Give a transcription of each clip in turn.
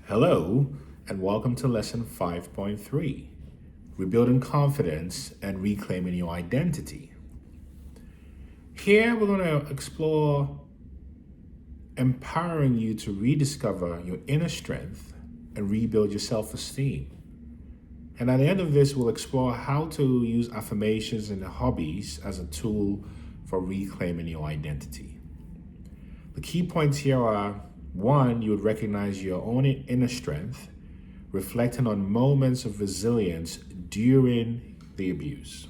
Hello, and welcome to lesson 5.3, Rebuilding Confidence and Reclaiming Your Identity. Here we're going to explore empowering you to rediscover your inner strength and rebuild your self-esteem. And at the end of this, we'll explore how to use affirmations and hobbies as a tool for reclaiming your identity. The key points here are: 1, you would recognize your own inner strength, reflecting on moments of resilience during the abuse.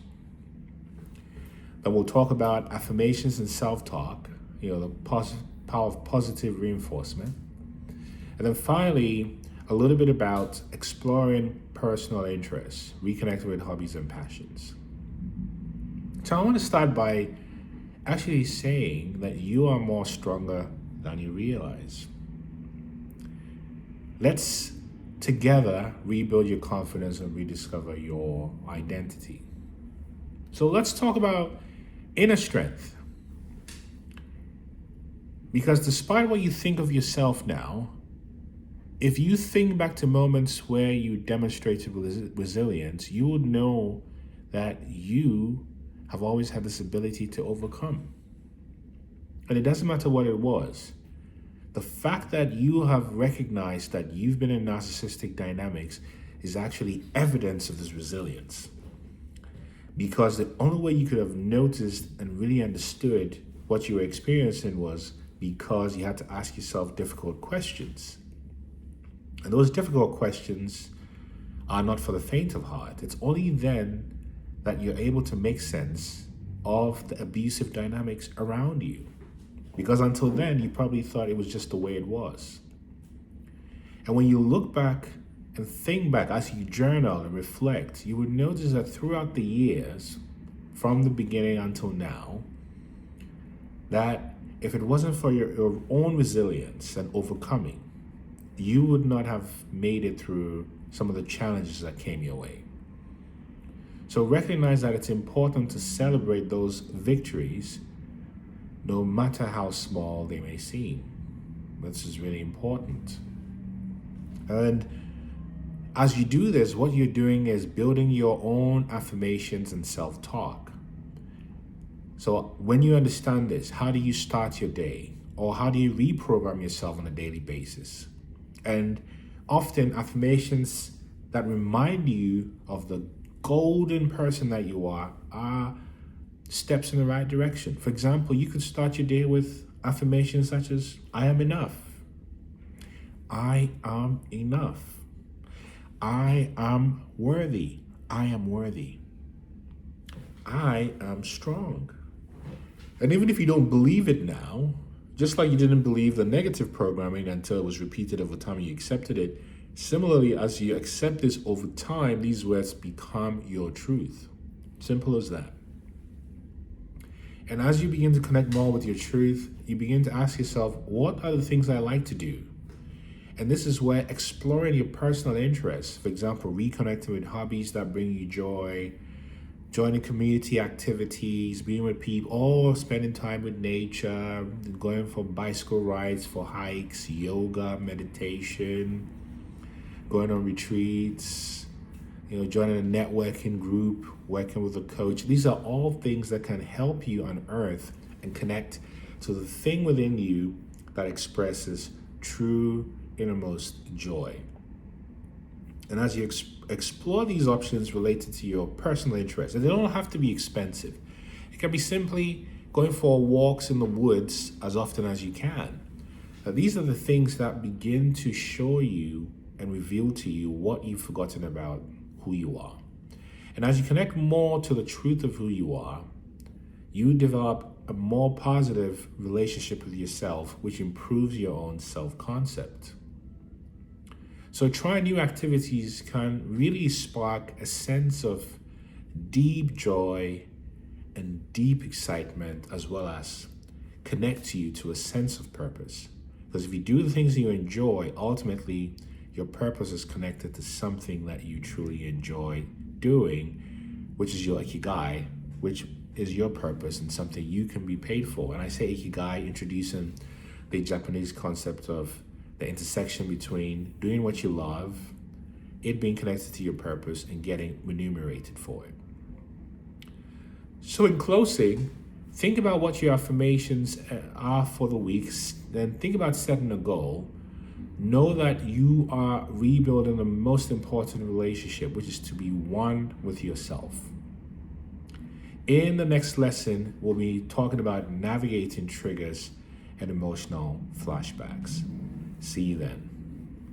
Then we'll talk about affirmations and self-talk, the power of positive reinforcement. And then finally, a little bit about exploring personal interests, reconnecting with hobbies and passions. So I want to start by actually saying that you are more stronger than you realize. Let's together rebuild your confidence and rediscover your identity. So let's talk about inner strength. Because despite what you think of yourself now, if you think back to moments where you demonstrated resilience, you would know that you have always had this ability to overcome. And it doesn't matter what it was. The fact that you have recognized that you've been in narcissistic dynamics is actually evidence of this resilience. Because the only way you could have noticed and really understood what you were experiencing was because you had to ask yourself difficult questions. And those difficult questions are not for the faint of heart. It's only then that you're able to make sense of the abusive dynamics around you. Because until then, you probably thought it was just the way it was. And when you look back and think back as you journal and reflect, you would notice that throughout the years, from the beginning until now, that if it wasn't for your own resilience and overcoming, you would not have made it through some of the challenges that came your way. So recognize that it's important to celebrate those victories, no matter how small they may seem. This is really important. And as you do this, what you're doing is building your own affirmations and self-talk. So when you understand this, how do you start your day? Or how do you reprogram yourself on a daily basis? And often affirmations that remind you of the golden person that you are steps in the right direction. For example, you could start your day with affirmations such as, I am enough. I am enough. I am worthy. I am worthy. I am strong. And even if you don't believe it now, just like you didn't believe the negative programming until it was repeated over time and you accepted it, similarly, as you accept this over time, these words become your truth. Simple as that. And as you begin to connect more with your truth, you begin to ask yourself, what are the things I like to do? And this is where exploring your personal interests, for example, reconnecting with hobbies that bring you joy, joining community activities, being with people, or spending time with nature, going for bicycle rides, for hikes, yoga, meditation, going on retreats, joining a networking group, working with a coach. These are all things that can help you unearth and connect to the thing within you that expresses true innermost joy. And as you explore these options related to your personal interests, and they don't have to be expensive. It can be simply going for walks in the woods as often as you can. Now, these are the things that begin to show you and reveal to you what you've forgotten about who you are. And as you connect more to the truth of who you are, you develop a more positive relationship with yourself, which improves your own self-concept. So trying new activities can really spark a sense of deep joy and deep excitement, as well as connect you to a sense of purpose. Because if you do the things you enjoy, ultimately your purpose is connected to something that you truly enjoy doing, which is your ikigai, which is your purpose and something you can be paid for. And I say ikigai, introducing the Japanese concept of the intersection between doing what you love, it being connected to your purpose, and getting remunerated for it. So in closing, think about what your affirmations are for the week. Then think about setting a goal. Know that you are rebuilding the most important relationship, which is to be one with yourself. In the next lesson, we'll be talking about navigating triggers and emotional flashbacks. See you then.